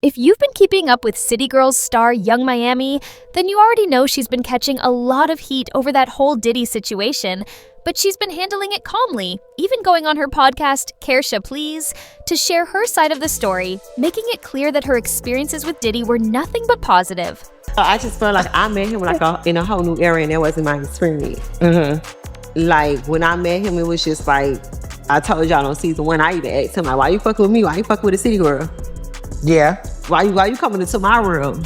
If you've been keeping up with City Girls star Young Miami, then you already know she's been catching a lot of heat over that whole Diddy situation, but she's been handling it calmly, even going on her podcast, Caresha Please, to share her side of the story, making it clear that her experiences with Diddy were nothing but positive. I just felt like I met him in a whole new era, and that wasn't my experience. Like, when I met him, it was just like, I told y'all on season 1, I even asked him, like, why you fucking with me? Why you fucking with a city girl? Yeah. Why you coming into my world?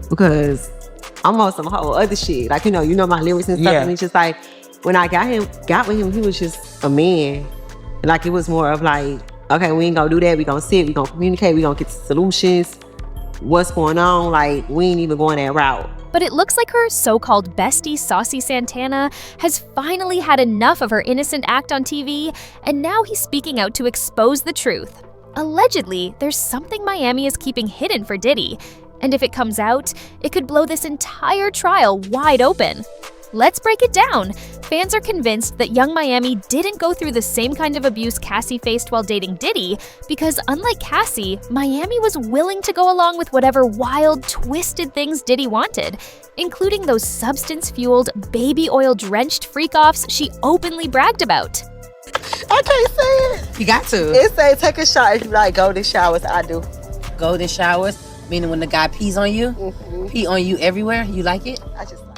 Because I'm on some whole other shit. Like, you know my lyrics and stuff. Yeah. And it's just like, when I got with him, he was just a man. Like, it was more of like, okay, we ain't gonna do that. We gonna sit, we gonna communicate, we gonna get solutions. What's going on? Like, we ain't even going that route. But it looks like her so-called bestie Saucy Santana has finally had enough of her innocent act on TV, and now he's speaking out to expose the truth. Allegedly, there's something Miami is keeping hidden for Diddy, and if it comes out, it could blow this entire trial wide open. Let's break it down. Fans are convinced that Young Miami didn't go through the same kind of abuse Cassie faced while dating Diddy because, unlike Cassie, Miami was willing to go along with whatever wild, twisted things Diddy wanted, including those substance-fueled, baby oil-drenched freak-offs she openly bragged about. I can't say it. You got to. It say take a shower if you like golden showers. I do. Golden showers, meaning when the guy pees on you, pee on you everywhere, you like it?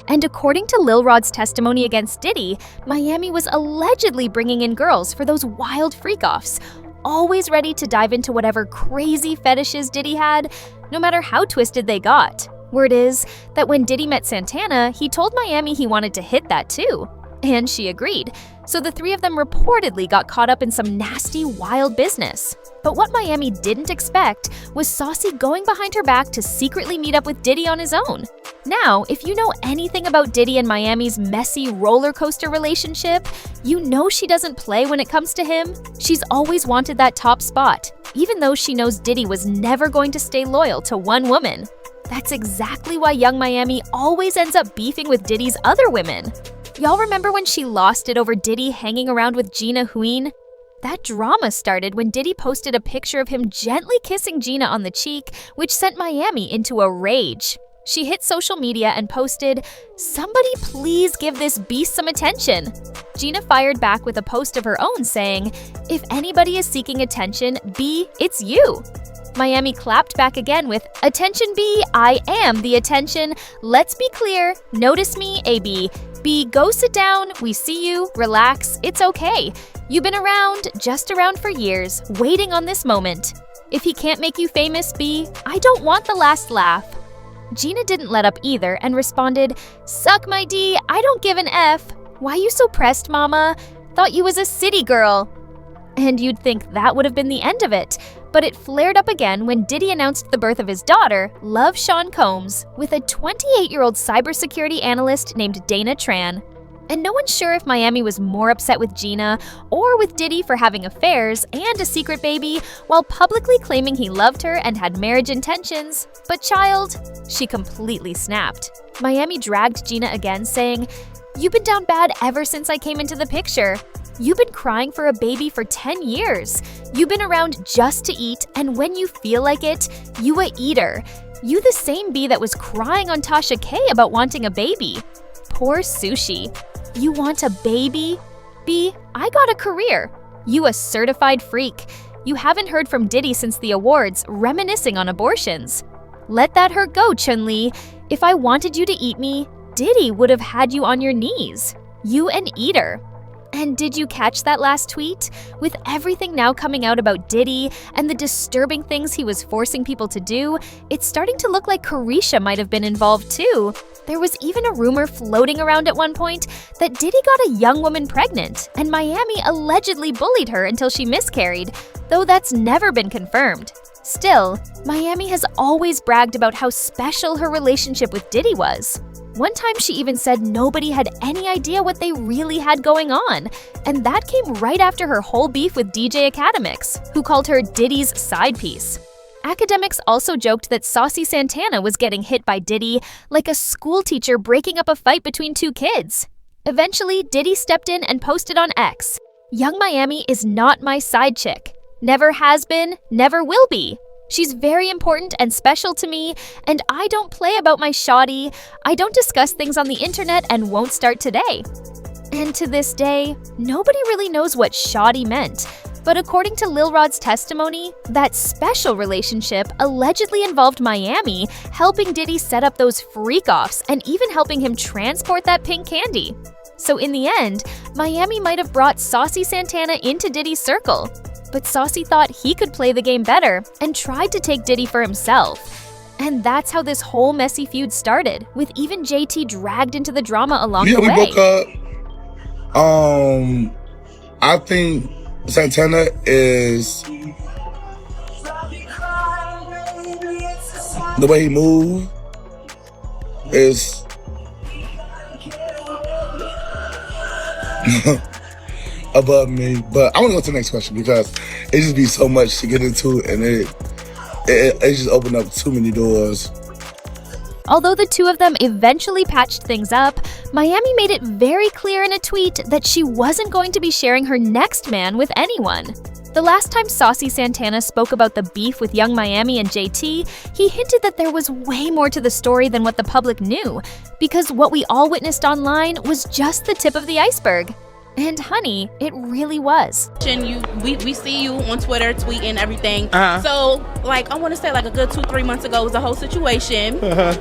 And according to Lil Rod's testimony against Diddy, Miami was allegedly bringing in girls for those wild freak-offs, always ready to dive into whatever crazy fetishes Diddy had, no matter how twisted they got. Word is that when Diddy met Santana, he told Miami he wanted to hit that too. And she agreed. So the three of them reportedly got caught up in some nasty, wild business. But what Miami didn't expect was Saucy going behind her back to secretly meet up with Diddy on his own. Now, if you know anything about Diddy and Miami's messy roller coaster relationship, you know she doesn't play when it comes to him. She's always wanted that top spot, even though she knows Diddy was never going to stay loyal to one woman. That's exactly why Young Miami always ends up beefing with Diddy's other women. Y'all remember when she lost it over Diddy hanging around with Gina Hueen? That drama started when Diddy posted a picture of him gently kissing Gina on the cheek, which sent Miami into a rage. She hit social media and posted, "Somebody please give this beast some attention." Gina fired back with a post of her own saying, "If anybody is seeking attention, B, it's you." Miami clapped back again with, "Attention B, I am the attention. Let's be clear. Notice me, AB. B, go sit down. We see you. Relax. It's okay. You've been around, just around for years, waiting on this moment. If he can't make you famous, B, I don't want the last laugh." Gina didn't let up either and responded, "Suck my D, I don't give an F. Why you so pressed, mama? Thought you was a city girl." And you'd think that would have been the end of it, but it flared up again when Diddy announced the birth of his daughter, Love Sean Combs, with a 28-year-old cybersecurity analyst named Dana Tran. And no one's sure if Miami was more upset with Gina or with Diddy for having affairs and a secret baby while publicly claiming he loved her and had marriage intentions. But child, she completely snapped. Miami dragged Gina again, saying, "You've been down bad ever since I came into the picture. You've been crying for a baby for 10 years. You've been around just to eat, and when you feel like it, you a eater. You the same bee that was crying on Tasha K about wanting a baby. Poor Sushi. You want a baby? B, I got a career. You a certified freak. You haven't heard from Diddy since the awards, reminiscing on abortions. Let that hurt go, Chun-Li. If I wanted you to eat me, Diddy would have had you on your knees. You an eater." And did you catch that last tweet? With everything now coming out about Diddy and the disturbing things he was forcing people to do, it's starting to look like Caresha might have been involved too. There was even a rumor floating around at one point that Diddy got a young woman pregnant, and Miami allegedly bullied her until she miscarried, though that's never been confirmed. Still, Miami has always bragged about how special her relationship with Diddy was. One time she even said nobody had any idea what they really had going on, and that came right after her whole beef with DJ Academics, who called her Diddy's side piece. Academics also joked that Saucy Santana was getting hit by Diddy like a school teacher breaking up a fight between two kids. Eventually, Diddy stepped in and posted on X, "Young Miami is not my side chick. Never has been, never will be. She's very important and special to me, and I don't play about my shawty. I don't discuss things on the internet and won't start today. And to this day, nobody really knows what shawty meant. But according to Lil Rod's testimony, that special relationship allegedly involved Miami helping Diddy set up those freak-offs and even helping him transport that pink candy. So in the end, Miami might have brought Saucy Santana into Diddy's circle. But Saucy thought he could play the game better and tried to take Diddy for himself. And that's how this whole messy feud started, with even JT dragged into the drama along the way. Yeah, we broke up. I think Santana is the way he moves is above me. But I want to go to the next question because it just be so much to get into, and it just opened up too many doors. Although the two of them eventually patched things up, Miami made it very clear in a tweet that she wasn't going to be sharing her next man with anyone. The last time Saucy Santana spoke about the beef with Young Miami and JT, he hinted that there was way more to the story than what the public knew, because what we all witnessed online was just the tip of the iceberg. And honey, it really was. We see you on Twitter tweeting everything. So like I want to say like a good 2-3 months ago was the whole situation.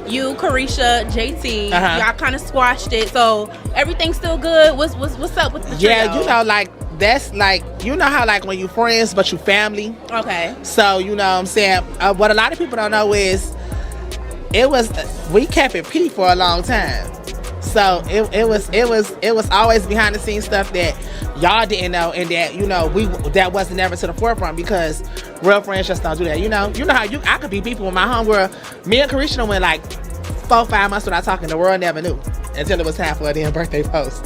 You, Carisha, JT, y'all kind of squashed it. So everything's still good. What's up with the trio? Yeah, you know, like that's like, you know how like when you friends but you family. Okay. So you know what I'm saying. What a lot of people don't know is we kept it P for a long time. So it was always behind the scenes stuff that y'all didn't know, and that that wasn't never to the forefront, because real friends just don't do that. You know how I could be beefing with my homegirl. Me and Carisha went like 4-5 months without talking. The world never knew until it was time for a damn birthday post.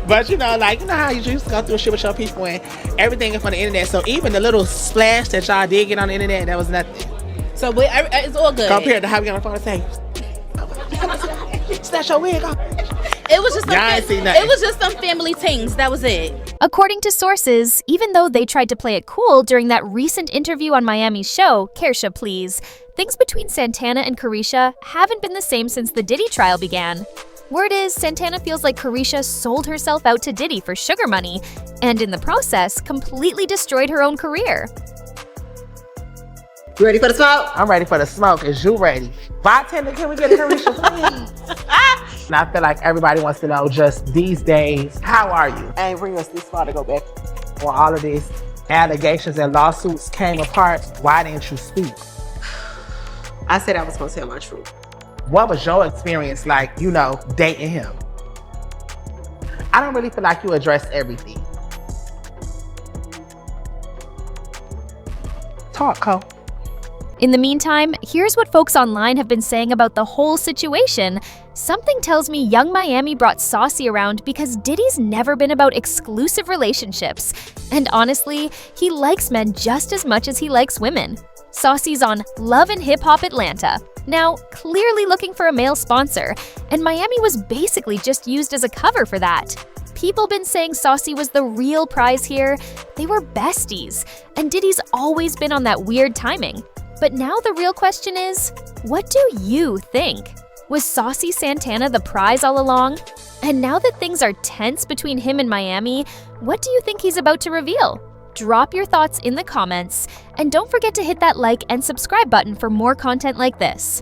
But you know how you used to go through shit with your people and everything is on the internet. So even the little splash that y'all did get on the internet, that was nothing. So it's all good compared to how we got on the phone and say, snatch your wig off. It was just some family things. That was it. According to sources, even though they tried to play it cool during that recent interview on Miami's show, Kersha Please, things between Santana and Carisha haven't been the same since the Diddy trial began. Word is, Santana feels like Carisha sold herself out to Diddy for sugar money, and in the process, completely destroyed her own career. You ready for the smoke? I'm ready for the smoke. Is you ready? Bartender, can we get a Carisha, please? And I feel like everybody wants to know just these days, how are you? I ain't bring us this far to go back. When all of these allegations and lawsuits came apart, why didn't you speak? I said I was going to tell my truth. What was your experience like, dating him? I don't really feel like you addressed everything. Talk, Cole. In the meantime, here's what folks online have been saying about the whole situation. Something tells me Young Miami brought Saucy around because Diddy's never been about exclusive relationships. And honestly, he likes men just as much as he likes women. Saucy's on Love and Hip Hop Atlanta, now clearly looking for a male sponsor, and Miami was basically just used as a cover for that. People been saying Saucy was the real prize here. They were besties, and Diddy's always been on that weird timing. But now the real question is, what do you think? Was Saucy Santana the prize all along? And now that things are tense between him and Miami, what do you think he's about to reveal? Drop your thoughts in the comments, and don't forget to hit that like and subscribe button for more content like this.